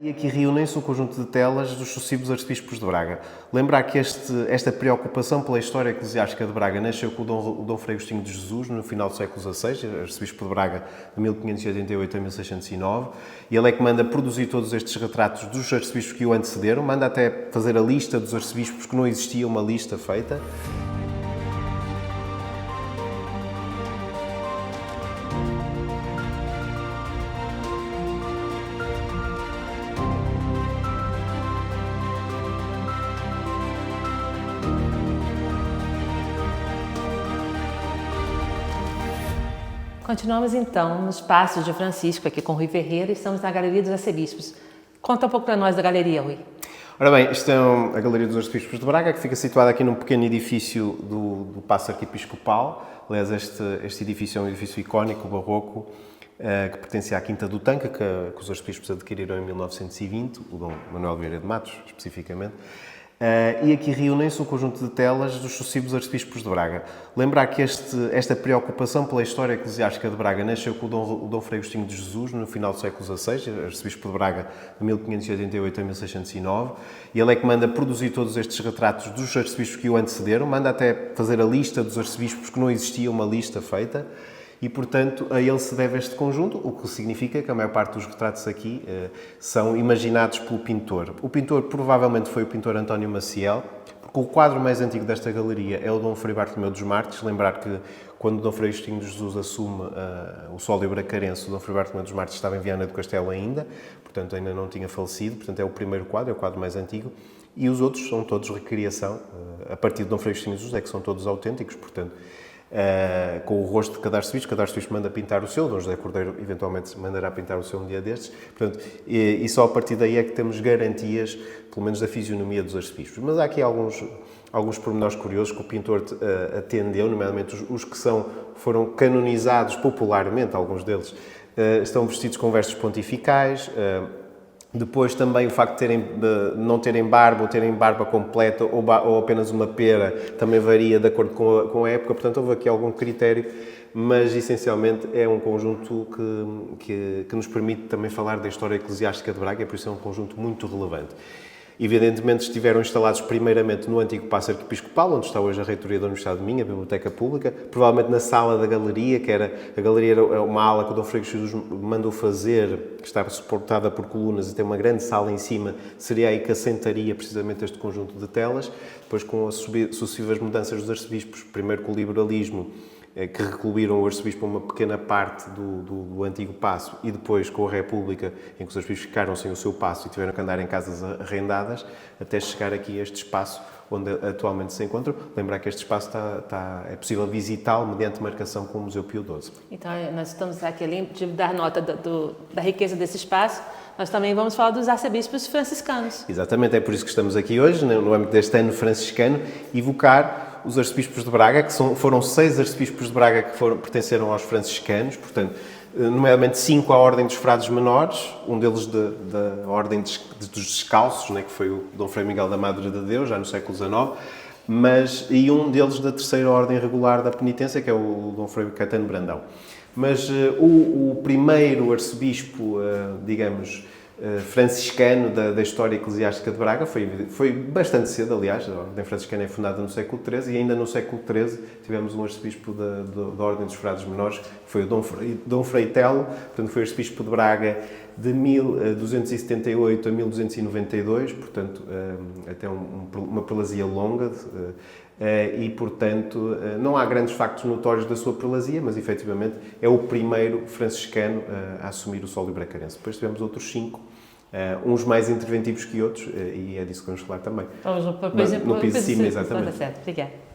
E aqui reúnem-se um conjunto de telas dos sucessivos arcebispos de Braga. Lembrar que esta preocupação pela história eclesiástica de Braga nasceu com o Dom Frei Agostinho de Jesus, no final do século XVI, arcebispo de Braga de 1588 a 1609, e ele é que manda produzir todos estes retratos dos arcebispos que o antecederam, manda até fazer a lista dos arcebispos, que não existia uma lista feita. Continuamos então nos Passos de Francisco, aqui com Rui Ferreira, e estamos na Galeria dos Arcebispos. Conta um pouco para nós da galeria, Rui. Ora bem, isto é a Galeria dos Arcebispos de Braga, que fica situada aqui num pequeno edifício do Paço Arquiepiscopal. Aliás, este edifício é um edifício icónico, barroco, que pertencia à Quinta do Tanca, que os arcebispos adquiriram em 1920, o Dom Manuel Vieira de Matos, especificamente. E aqui reúnem-se um conjunto de telas dos sucessivos arcebispos de Braga. Lembrar que esta preocupação pela história eclesiástica de Braga nasceu com o Dom Frei Agostinho de Jesus, no final do século XVI, arcebispo de Braga de 1588 a 1609, e ele é que manda produzir todos estes retratos dos arcebispos que o antecederam, manda até fazer a lista dos arcebispos, que não existia uma lista feita, e, portanto, a ele se deve este conjunto, o que significa que a maior parte dos retratos aqui são imaginados pelo pintor. O pintor provavelmente foi o pintor António Maciel, porque o quadro mais antigo desta galeria é o Dom Frei Bartolomeu dos Martins. Lembrar que quando o Dom Frei Agostinho de Jesus assume o sólio bracarense, o Dom Frei Bartolomeu dos Martins estava em Viana do Castelo ainda, portanto ainda não tinha falecido, portanto é o primeiro quadro, é o quadro mais antigo, e os outros são todos recriação, a partir de Dom Frei Agostinho de Jesus, é que são todos autênticos, portanto, com o rosto de cada arcebispo manda pintar o seu, Dom José Cordeiro eventualmente mandará pintar o seu um dia destes, portanto, e só a partir daí é que temos garantias, pelo menos da fisionomia dos arcebispos. Mas há aqui alguns pormenores curiosos que o pintor atendeu, nomeadamente os que foram canonizados popularmente, alguns deles estão vestidos com vestes pontificais. Depois também o facto de não terem barba ou terem barba completa ou apenas uma pera também varia de acordo com a época, portanto houve aqui algum critério, mas essencialmente é um conjunto que nos permite também falar da história eclesiástica de Braga, e por isso é um conjunto muito relevante. Evidentemente estiveram instalados primeiramente no antigo Paço Arquiepiscopal, onde está hoje a Reitoria da Universidade de Minho, a Biblioteca Pública, provavelmente na sala da galeria, a galeria era uma ala que o Dom Frei Jesus mandou fazer, que estava suportada por colunas e tem uma grande sala em cima, seria aí que assentaria precisamente este conjunto de telas. Depois, com as sucessivas mudanças dos arcebispos, primeiro com o liberalismo, que recluíram o arcebispo a uma pequena parte do antigo paço, e depois com a República, em que os arcebispos ficaram sem o seu paço e tiveram que andar em casas arrendadas, até chegar aqui a este espaço onde atualmente se encontram. Lembrar que este espaço é possível visitá-lo mediante marcação com o Museu Pio XII. Então, nós estamos aqui, além de dar nota da riqueza desse espaço, nós também vamos falar dos arcebispos franciscanos. Exatamente, é por isso que estamos aqui hoje, no âmbito deste ano franciscano, evocar os arcebispos de Braga, que foram 6 arcebispos de Braga que pertenceram aos franciscanos, portanto, nomeadamente 5 à Ordem dos Frades Menores, um deles da Ordem dos Descalços, né, que foi o Dom Frei Miguel da Madre de Deus, já no século XIX, e um deles da Terceira Ordem Regular da Penitência, que é o Dom Frei Caetano Brandão. Mas o primeiro arcebispo, digamos, franciscano da história eclesiástica de Braga foi bastante cedo, aliás. A Ordem Franciscana é fundada no século XIII, e ainda no século XIII tivemos um arcebispo da Ordem dos Frades Menores, que foi o Dom Frei Telo, portanto foi arcebispo de Braga de 1278 a 1292, portanto até uma prelazia longa, e portanto não há grandes factos notórios da sua prelazia, mas efetivamente é o primeiro franciscano a assumir o sólio bracarense. Depois tivemos outros 5, uns mais interventivos que outros, e é disso que vamos falar também. Então, por exemplo, no piso de cima, exatamente. Está certo, obrigada.